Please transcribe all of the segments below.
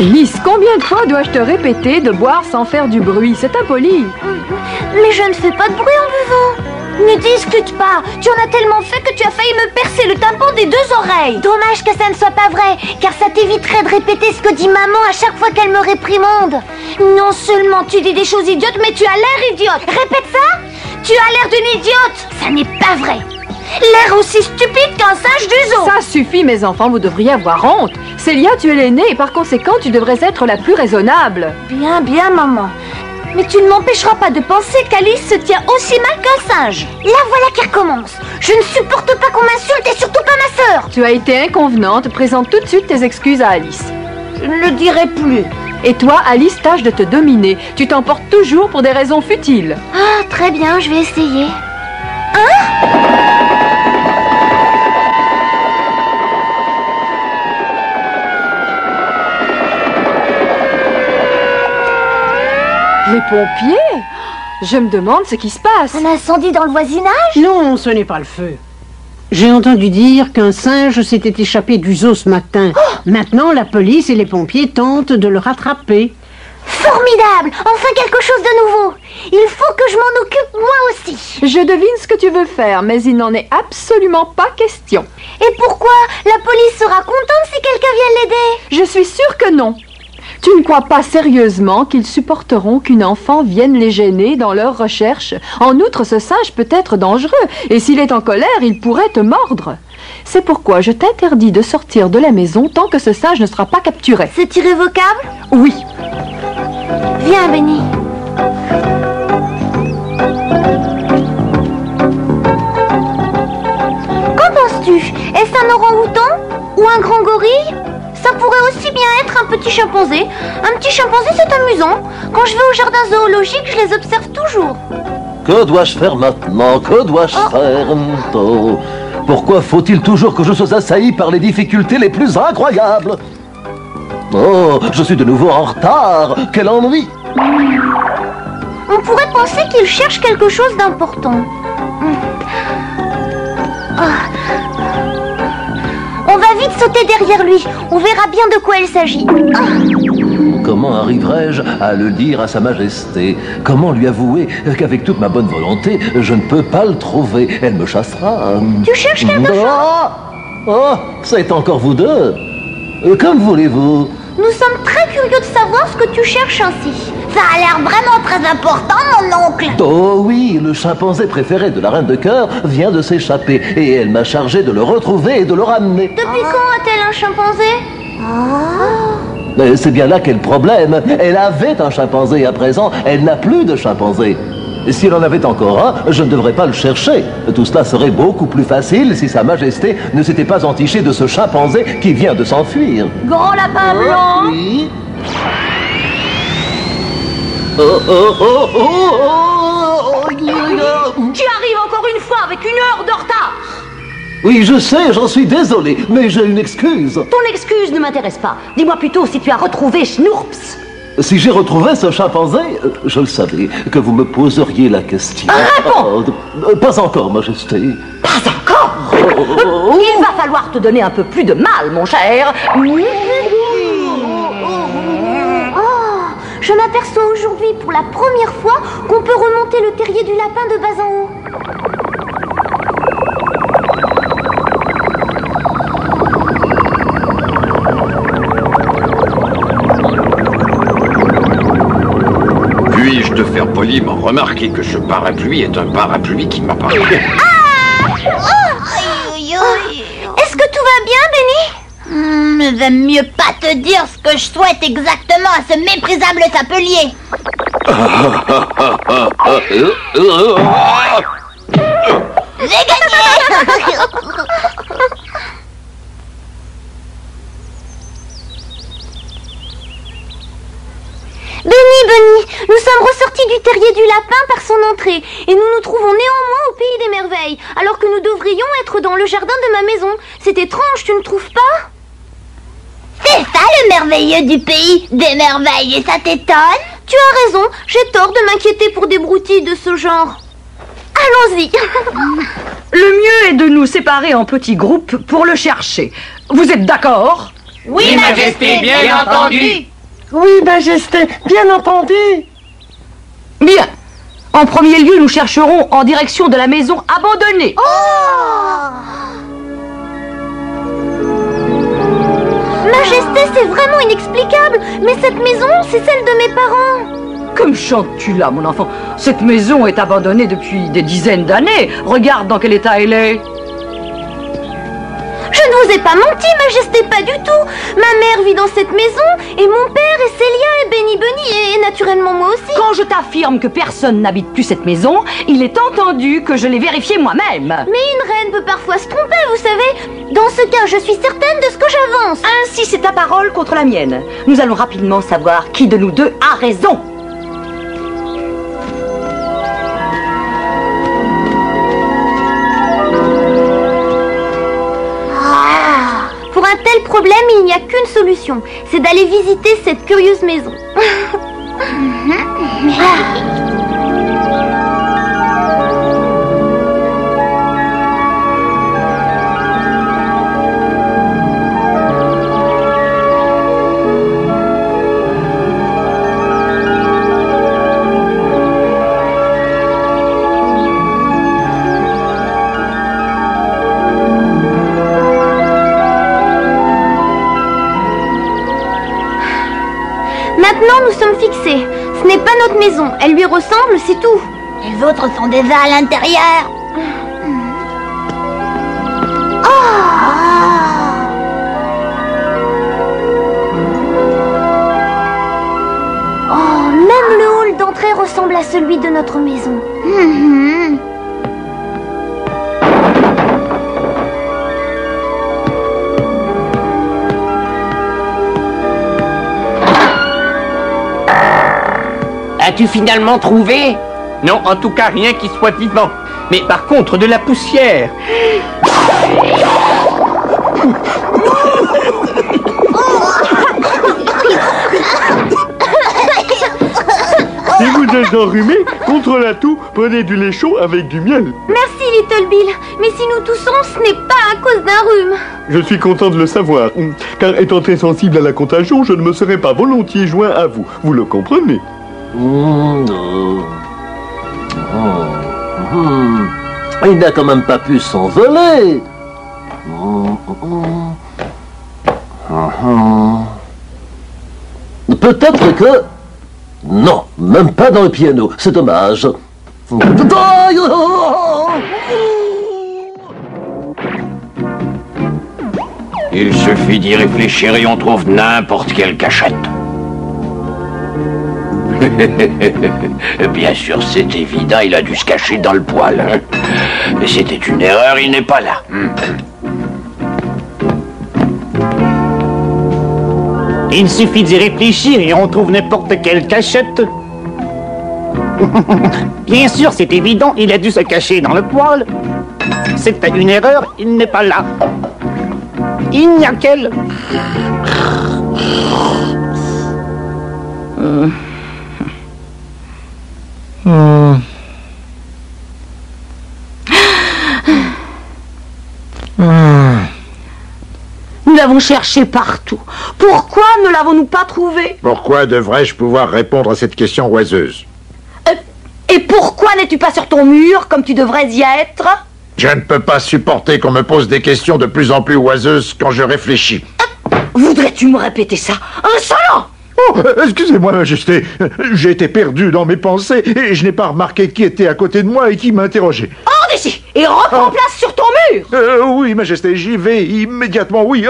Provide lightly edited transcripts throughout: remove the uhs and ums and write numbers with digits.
Alice, combien de fois dois-je te répéter de boire sans faire du bruit? C'est impoli. Mais je ne fais pas de bruit en buvant. Ne discute pas. Tu en as tellement fait que tu as failli me percer le tympan des 2 oreilles. Dommage que ça ne soit pas vrai, car ça t'éviterait de répéter ce que dit maman à chaque fois qu'elle me réprimande. Non seulement tu dis des choses idiotes, mais tu as l'air idiote. Répète ça. Tu as l'air d'une idiote. Ça n'est pas vrai. L'air aussi stupide qu'un singe du zoo. Ça suffit, mes enfants, vous devriez avoir honte. Célia, tu es l'aînée et par conséquent, tu devrais être la plus raisonnable. Bien, bien, maman. Mais tu ne m'empêcheras pas de penser qu'Alice se tient aussi mal qu'un singe. Là, voilà qui recommence. Je ne supporte pas qu'on m'insulte et surtout pas ma sœur. Tu as été inconvenante. Présente tout de suite tes excuses à Alice. Je ne le dirai plus. Et toi, Alice, tâche de te dominer. Tu t'emportes toujours pour des raisons futiles. Ah, très bien, je vais essayer. Les pompiers? Je me demande ce qui se passe. Un incendie dans le voisinage? Non, ce n'est pas le feu. J'ai entendu dire qu'un singe s'était échappé du zoo ce matin. Maintenant, la police et les pompiers tentent de le rattraper. Formidable! Enfin quelque chose de nouveau. Il faut que je m'en occupe moi aussi. Je devine ce que tu veux faire, mais il n'en est absolument pas question. Et pourquoi? La police sera contente si quelqu'un vient l'aider. Je suis sûre que non. Tu ne crois pas sérieusement qu'ils supporteront qu'une enfant vienne les gêner dans leurs recherches? En outre, ce singe peut être dangereux, et s'il est en colère, il pourrait te mordre. C'est pourquoi je t'interdis de sortir de la maison tant que ce singe ne sera pas capturé. C'est irrévocable? Oui. Viens, Benny. Qu'en penses-tu? Est-ce un orang-outan? Ou un grand gorille? Ça pourrait aussi bien être un petit chimpanzé. Un petit chimpanzé, c'est amusant. Quand je vais au jardin zoologique, je les observe toujours. Que dois-je faire maintenant? Que dois-je faire? Oh. Pourquoi faut-il toujours que je sois assailli par les difficultés les plus incroyables? Oh, je suis de nouveau en retard. Quel ennui! On pourrait penser qu'il cherche quelque chose d'important. On va vite sauter derrière lui. On verra bien de quoi il s'agit. Comment arriverai-je à le dire à Sa Majesté? Comment lui avouer qu'avec toute ma bonne volonté, je ne peux pas le trouver? Elle me chassera. Tu cherches quelque chose? Oh, c'est encore vous deux. Comme voulez-vous. Nous sommes très curieux de savoir ce que tu cherches ainsi. Ça a l'air vraiment très important, mon oncle. Oh oui, le chimpanzé préféré de la reine de cœur vient de s'échapper et elle m'a chargé de le retrouver et de le ramener. Depuis quand a-t-elle un chimpanzé? Mais c'est bien là qu'est le problème. Elle avait un chimpanzé, à présent, elle n'a plus de chimpanzé. Et si elle en avait encore un, je ne devrais pas le chercher. Tout cela serait beaucoup plus facile si Sa Majesté ne s'était pas entichée de ce chimpanzé qui vient de s'enfuir. Grand lapin blanc. Oui. Oh. Tu arrives encore une fois avec 1 heure de retard. Oui, je sais, j'en suis désolé, mais j'ai une excuse. Ton excuse ne m'intéresse pas. Dis-moi plutôt si tu as retrouvé Schnourps. Si j'ai retrouvé ce chimpanzé, je le savais que vous me poseriez la question. Pas encore, Majesté. Pas encore. Il va falloir te donner un peu plus de mal, mon cher. Je m'aperçois aujourd'hui pour la première fois qu'on peut remonter le terrier du lapin de bas en haut. Puis-je te faire poliment remarquer que ce parapluie est un parapluie qui m'appartient? Est-ce que tout va bien, Benny? J'aime mieux pas te dire ce que je souhaite exactement à ce méprisable sapelier. J'ai gagné. Benny, nous sommes ressortis du terrier du lapin par son entrée et nous nous trouvons néanmoins au pays des merveilles, alors que nous devrions être dans le jardin de ma maison. C'est étrange, tu ne trouves pas? C'est ça le merveilleux du pays des merveilles et ça t'étonne? Tu as raison, j'ai tort de m'inquiéter pour des broutilles de ce genre. Allons-y. Le mieux est de nous séparer en petits groupes pour le chercher. Vous êtes d'accord? Oui, Majesté, bien entendu. Oui, Majesté, bien entendu. Bien. En premier lieu, nous chercherons en direction de la maison abandonnée. Majesté, c'est vraiment inexplicable. Mais cette maison, c'est celle de mes parents. Comme chantes-tu là, mon enfant? Cette maison est abandonnée depuis des dizaines d'années. Regarde dans quel état elle est. Je ne vous ai pas menti, Majesté, pas du tout. Ma mère vit dans cette maison, et mon père, et Célia, et Benny Bunny, et naturellement moi aussi. Quand je t'affirme que personne n'habite plus cette maison, il est entendu que je l'ai vérifié moi-même. Mais une reine peut parfois se tromper, vous savez. Dans ce cas, je suis certaine de ce que j'avance. Ainsi, c'est ta parole contre la mienne. Nous allons rapidement savoir qui de nous deux a raison. Pour un tel problème, il n'y a qu'une solution. C'est d'aller visiter cette curieuse maison. Maintenant, nous sommes fixés. Ce n'est pas notre maison. Elle lui ressemble, c'est tout. Les autres sont déjà à l'intérieur. Oh, même le hall d'entrée ressemble à celui de notre maison. As-tu finalement trouvé? Non, en tout cas, rien qui soit vivant. Mais par contre, de la poussière. Si vous êtes enrhumé, contre la toux, prenez du lait chaud avec du miel. Merci, Little Bill. Mais si nous toussons, ce n'est pas à cause d'un rhume. Je suis content de le savoir, car étant très sensible à la contagion, je ne me serais pas volontiers joint à vous. Vous le comprenez? Il n'a quand même pas pu s'envoler. Peut-être que... Non, même pas dans le piano. C'est dommage. Il suffit d'y réfléchir et on trouve n'importe quelle cachette. Bien sûr, c'est évident, il a dû se cacher dans le poêle. Hein. Mais c'était une erreur, il n'est pas là. Il suffit d'y réfléchir et on trouve n'importe quelle cachette. Bien sûr, c'est évident, il a dû se cacher dans le poêle. C'était une erreur, il n'est pas là. Il n'y a qu'elle. Nous l'avons cherché partout. Pourquoi ne l'avons-nous pas trouvé? Pourquoi devrais-je pouvoir répondre à cette question oiseuse? Et pourquoi n'es-tu pas sur ton mur comme tu devrais y être? Je ne peux pas supporter qu'on me pose des questions de plus en plus oiseuses quand je réfléchis. Voudrais-tu me répéter ça? Insolent! Oh, excusez-moi, Majesté. J'ai été perdu dans mes pensées et je n'ai pas remarqué qui était à côté de moi et qui m'interrogeait. Hors d'ici et reprends place sur ton mur! Oui, Majesté, j'y vais immédiatement, oui.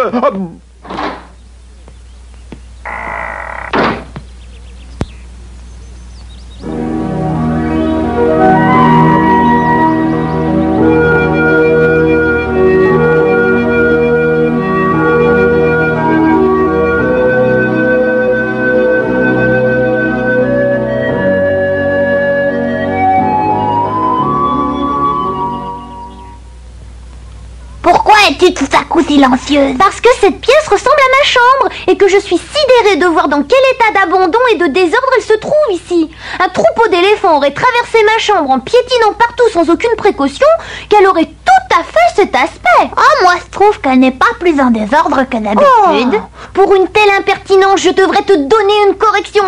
Es-tu tout à coup silencieuse? Parce que cette pièce ressemble à ma chambre et que je suis sidérée de voir dans quel état d'abandon et de désordre elle se trouve ici. Un troupeau d'éléphants aurait traversé ma chambre en piétinant partout sans aucune précaution, qu'elle aurait tout à fait cet aspect. Oh, moi je trouve qu'elle n'est pas plus en désordre que d'habitude. Pour une telle impertinence, je devrais te donner une correction.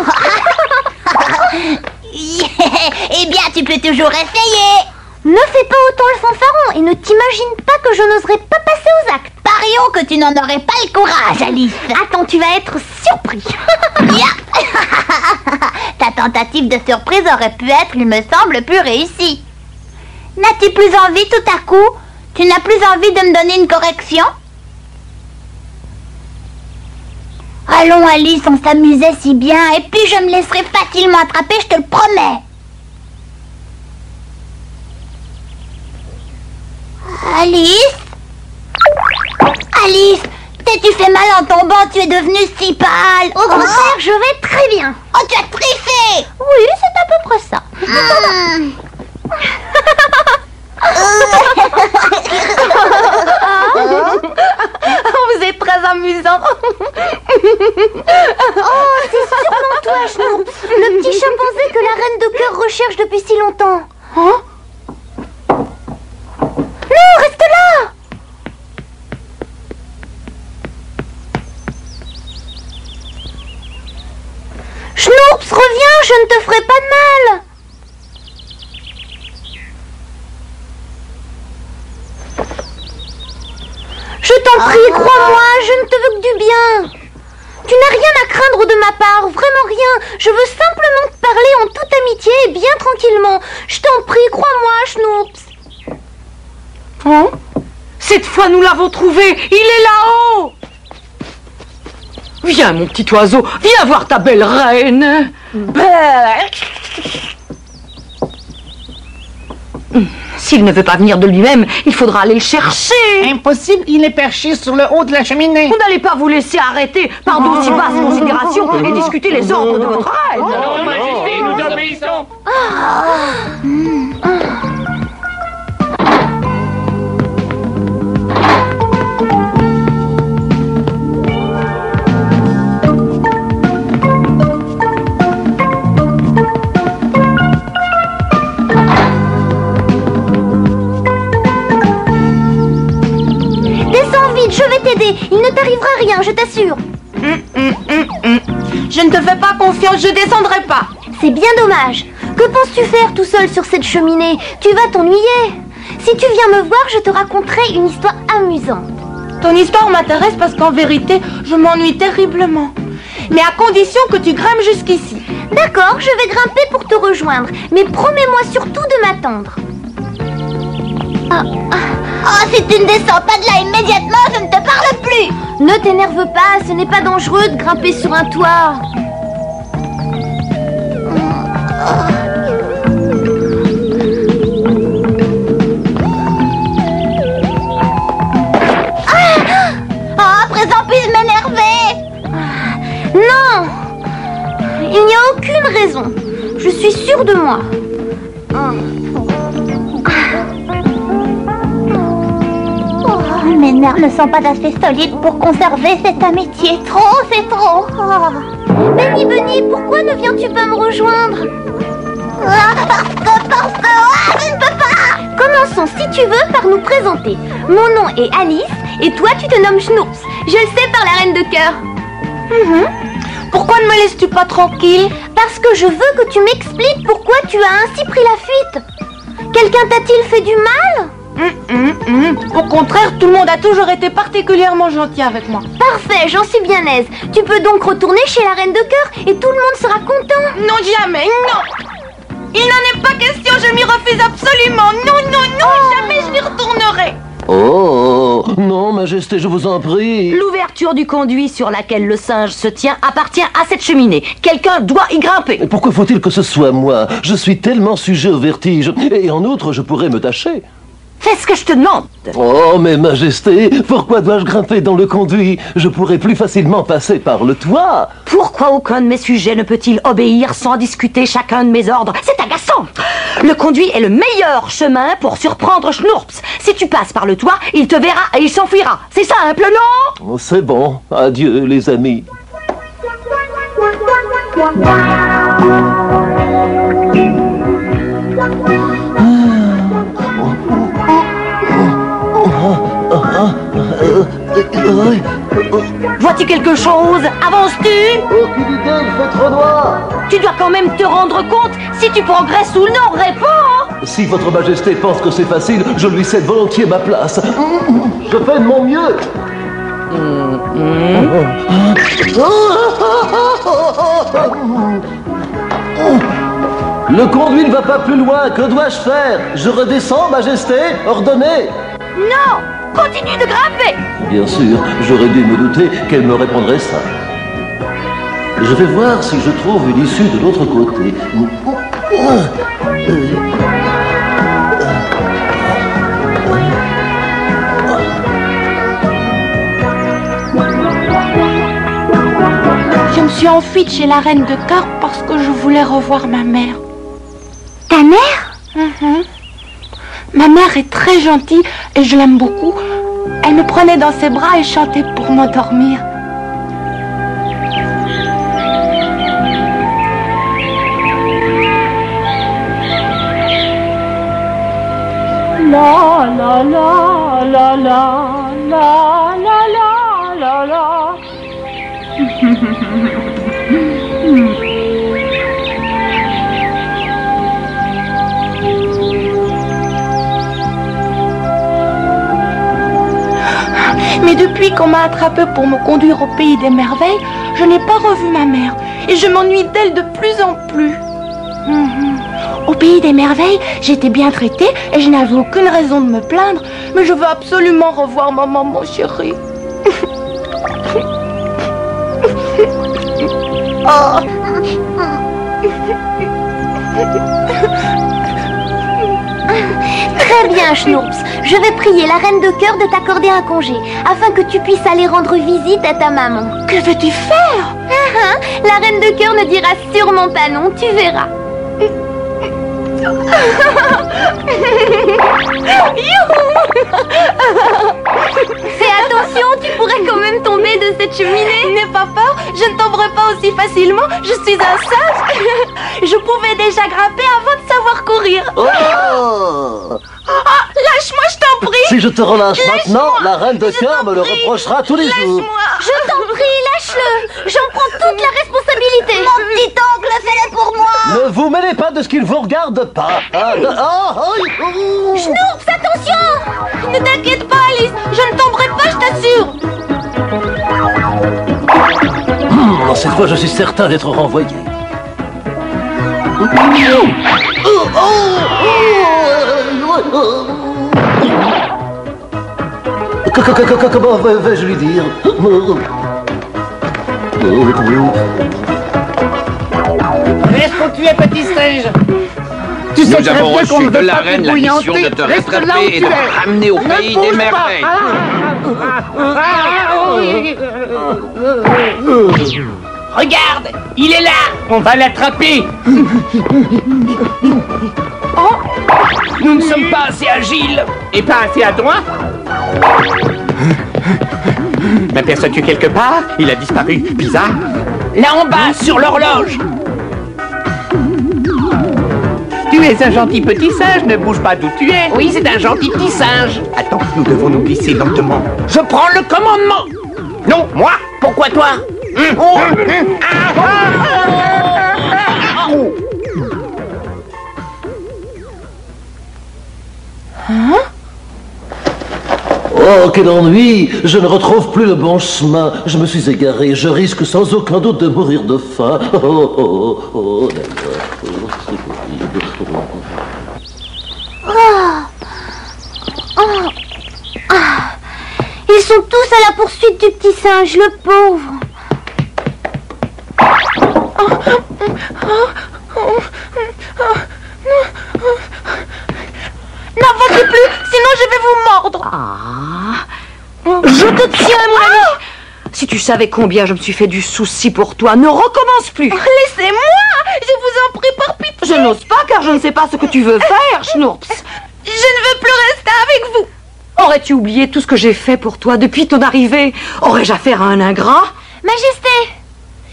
Eh bien, tu peux toujours essayer. Ne fais pas autant le fanfaron et ne t'imagine pas que je n'oserais pas passer aux actes. Parions que tu n'en aurais pas le courage, Alice. Attends, tu vas être surpris. Ta tentative de surprise aurait pu être, il me semble, plus réussie. N'as-tu plus envie tout à coup? Tu n'as plus envie de me donner une correction? Allons, Alice, on s'amusait si bien, et puis je me laisserai facilement attraper, je te le promets. Alice? Alice, t'es-tu fait mal en tombant? Tu es devenue si pâle. Au contraire, je vais très bien. Oh, tu as triché. Oui, c'est à peu près ça. Vous êtes très amusant. Oh, c'est sûrement toi, Schnourps, le petit chimpanzé que la reine de cœur recherche depuis si longtemps. Hein? Non, reste là. Schnourps, reviens, je ne te ferai pas de mal. Je t'en prie, crois-moi, je ne te veux que du bien. Tu n'as rien à craindre de ma part, vraiment rien. Je veux simplement te parler en toute amitié et bien tranquillement. Je t'en prie, crois-moi, Schnourps. Hein? Cette fois, nous l'avons trouvé. Il est là-haut. Viens, mon petit oiseau, viens voir ta belle reine. S'il ne veut pas venir de lui-même, il faudra aller le chercher. Impossible, il est perché sur le haut de la cheminée. Vous n'allez pas vous laisser arrêter par d'aussi basses considérations et discuter les ordres de votre reine. Non, Majesté, nous obéissons. Je vais t'aider, il ne t'arrivera rien, je t'assure. Je ne te fais pas confiance, je descendrai pas. C'est bien dommage. Que penses-tu faire tout seul sur cette cheminée? Tu vas t'ennuyer. Si tu viens me voir, je te raconterai une histoire amusante. Ton histoire m'intéresse parce qu'en vérité, je m'ennuie terriblement. Mais à condition que tu grimpes jusqu'ici. D'accord, je vais grimper pour te rejoindre. Mais promets-moi surtout de m'attendre. Oh, si tu ne descends pas de là immédiatement, je ne te parle plus. Ne t'énerve pas, ce n'est pas dangereux de grimper sur un toit. À présent, puis-je m'énerver? Non, il n'y a aucune raison. Je suis sûre de moi. Mes nerfs ne sont pas assez solides pour conserver cette amitié. Trop, c'est trop. Benny, pourquoi ne viens-tu pas me rejoindre? Parce que je ne peux pas. Commençons, si tu veux, par nous présenter. Mon nom est Alice, et toi, tu te nommes Schnourps. Je le sais par la reine de cœur. Pourquoi ne me laisses-tu pas tranquille? Parce que je veux que tu m'expliques pourquoi tu as ainsi pris la fuite. Quelqu'un t'a-t-il fait du mal? Au contraire, tout le monde a toujours été particulièrement gentil avec moi. Parfait, j'en suis bien aise. Tu peux donc retourner chez la reine de cœur et tout le monde sera content. Non, jamais, non. Il n'en est pas question, je m'y refuse absolument. Non, jamais je n'y retournerai. Oh, non, Majesté, je vous en prie. L'ouverture du conduit sur laquelle le singe se tient appartient à cette cheminée. Quelqu'un doit y grimper. Pourquoi faut-il que ce soit moi? Je suis tellement sujet au vertige. Et en outre, je pourrais me tâcher. Fais ce que je te demande. Oh, mais Majesté, pourquoi dois-je grimper dans le conduit? Je pourrais plus facilement passer par le toit. Pourquoi aucun de mes sujets ne peut-il obéir sans discuter chacun de mes ordres? C'est agaçant. Le conduit est le meilleur chemin pour surprendre Schnourps. Si tu passes par le toit, il te verra et il s'enfuira. C'est simple, non? Oh, c'est bon. Adieu, les amis. Vois-tu quelque chose? Avances-tu? Aucune idée, il fait trop noir. Tu dois quand même te rendre compte si tu progresses ou non, réponds! Si votre majesté pense que c'est facile, je lui cède volontiers ma place. Je fais de mon mieux. Le conduit ne va pas plus loin. Que dois-je faire? Je redescends, majesté? Ordonnez. Non! Continue de grimper! Bien sûr, j'aurais dû me douter qu'elle me répondrait ça. Je vais voir si je trouve une issue de l'autre côté. Je me suis enfuie de chez la reine de cœur parce que je voulais revoir ma mère. Ta mère? Ma mère est très gentille et je l'aime beaucoup. Elle me prenait dans ses bras et chantait pour m'endormir. La la la la la la la la la. Mais depuis qu'on m'a attrapée pour me conduire au pays des merveilles, je n'ai pas revu ma mère et je m'ennuie d'elle de plus en plus. Au pays des merveilles, j'étais bien traitée et je n'avais aucune raison de me plaindre, mais je veux absolument revoir ma maman chérie. Oh. Très bien, Schnurps. Je vais prier la reine de cœur de t'accorder un congé, afin que tu puisses aller rendre visite à ta maman. Que veux-tu faire? La reine de cœur ne dira sûrement pas non, tu verras. Fais attention, tu pourrais quand même tomber de cette cheminée. N'aie pas peur, je ne tomberai pas aussi facilement, je suis un sage. Je pouvais déjà grimper avant de savoir courir. Oh! Lâche-moi, je t'en prie. Si je te relâche maintenant, la reine de cœur me le reprochera tous les jours. Je t'en prie, lâche-le. J'en prends toute la responsabilité. Mon petit oncle, fais-le pour moi. Ne vous mêlez pas de ce qui ne vous regarde pas. Schnurps, attention. Ne t'inquiète pas, Alice, je ne tomberai pas, je t'assure. Cette fois, je suis certain d'être renvoyé. Comment vais-je lui dire? Reste où tu es, petit singe. Tu sais Nous avons très bien qu'on reçu ne de veut la pas reine la mission de te rattraper et de te ramener au pays des merveilles. Regarde, il est là. On va l'attraper. Nous ne sommes pas assez agiles. Et pas assez adroits. M'aperçois-tu quelque part? Il a disparu. Bizarre. Là en bas, sur l'horloge. Tu es un gentil petit singe, ne bouge pas d'où tu es. Oui, c'est un gentil petit singe. Attends, nous devons nous glisser lentement. Je prends le commandement. Non, moi. Pourquoi toi? Oh, quel ennui! Je ne retrouve plus le bon chemin. Je me suis égaré. Je risque sans aucun doute de mourir de faim. Ils sont tous à la poursuite du petit singe, le pauvre. N'avancez plus, sinon je vais vous mordre. Je te tiens, mon ami. Si tu savais combien je me suis fait du souci pour toi, ne recommence plus. Laissez-moi, je vous en prie par pitié. Je n'ose pas car je ne sais pas ce que tu veux faire, Schnurps. Je ne veux plus rester avec vous. Aurais-tu oublié tout ce que j'ai fait pour toi depuis ton arrivée? Aurais-je affaire à un ingrat? Majesté,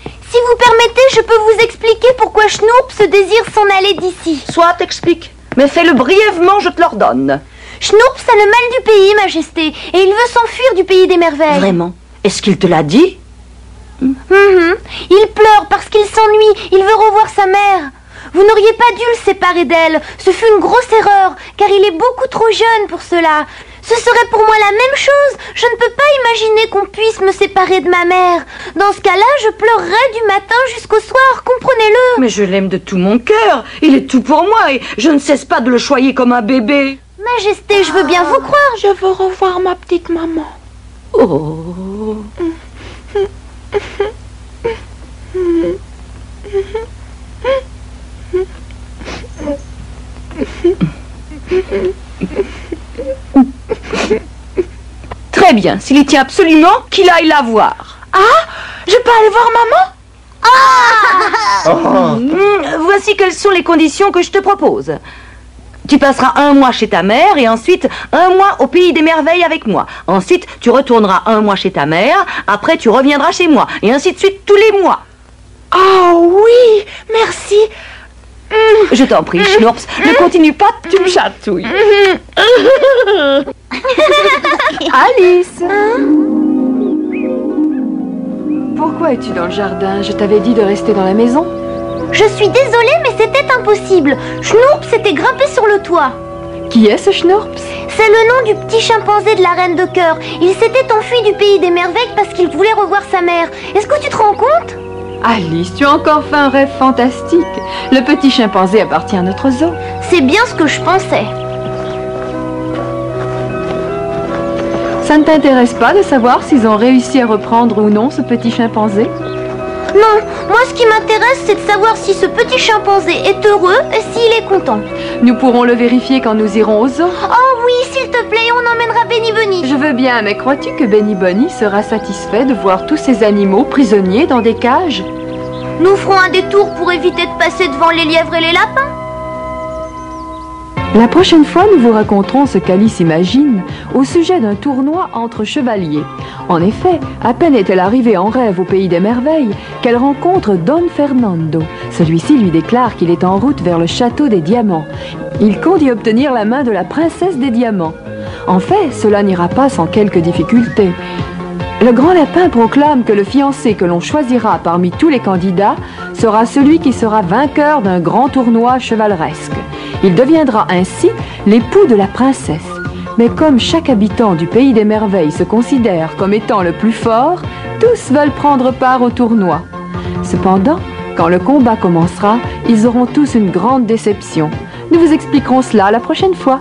si vous permettez, je peux vous expliquer pourquoi Schnurps désire s'en aller d'ici. Soit t'explique, mais fais-le brièvement, je te l'ordonne. Schnourps a le mal du pays, Majesté, et il veut s'enfuir du pays des merveilles. Vraiment? Est-ce qu'il te l'a dit? Il pleure parce qu'il s'ennuie, il veut revoir sa mère. Vous n'auriez pas dû le séparer d'elle, ce fut une grosse erreur, car il est beaucoup trop jeune pour cela. Ce serait pour moi la même chose, je ne peux pas imaginer qu'on puisse me séparer de ma mère. Dans ce cas-là, je pleurerais du matin jusqu'au soir, comprenez-le. Mais je l'aime de tout mon cœur, il est tout pour moi et je ne cesse pas de le choyer comme un bébé. Majesté, je veux bien vous croire. Je veux revoir ma petite maman. Oh. Très bien, s'il y tient absolument, qu'il aille la voir. Ah, je peux aller voir maman? Voici quelles sont les conditions que je te propose. Tu passeras 1 mois chez ta mère et ensuite 1 mois au pays des merveilles avec moi. Ensuite, tu retourneras 1 mois chez ta mère, après tu reviendras chez moi, et ainsi de suite tous les mois. Oh oui, merci. Je t'en prie, Schnourps, ne continue pas, tu me chatouilles. Alice! Pourquoi es-tu dans le jardin? Je t'avais dit de rester dans la maison. Je suis désolée, mais c'était impossible. Schnourps était grimpé sur le toit. Qui est ce Schnourps? C'est le nom du petit chimpanzé de la reine de cœur. Il s'était enfui du pays des merveilles parce qu'il voulait revoir sa mère. Est-ce que tu te rends compte? Alice, tu as encore fait un rêve fantastique. Le petit chimpanzé appartient à notre zoo. C'est bien ce que je pensais. Ça ne t'intéresse pas de savoir s'ils ont réussi à reprendre ou non ce petit chimpanzé? Non, moi ce qui m'intéresse c'est de savoir si ce petit chimpanzé est heureux et s'il est content. Nous pourrons le vérifier quand nous irons au zoo. Oh oui, s'il te plaît, on emmènera Benny Bunny. Je veux bien, mais crois-tu que Benny Bunny sera satisfait de voir tous ces animaux prisonniers dans des cages? Nous ferons un détour pour éviter de passer devant les lièvres et les lapins. La prochaine fois, nous vous raconterons ce qu'Alice imagine au sujet d'un tournoi entre chevaliers. En effet, à peine est-elle arrivée en rêve au pays des merveilles qu'elle rencontre Don Fernando. Celui-ci lui déclare qu'il est en route vers le château des diamants. Il compte y obtenir la main de la princesse des diamants. En fait, cela n'ira pas sans quelques difficultés. Le grand lapin proclame que le fiancé que l'on choisira parmi tous les candidats sera celui qui sera vainqueur d'un grand tournoi chevaleresque. Il deviendra ainsi l'époux de la princesse. Mais comme chaque habitant du pays des merveilles se considère comme étant le plus fort, tous veulent prendre part au tournoi. Cependant, quand le combat commencera, ils auront tous une grande déception. Nous vous expliquerons cela la prochaine fois.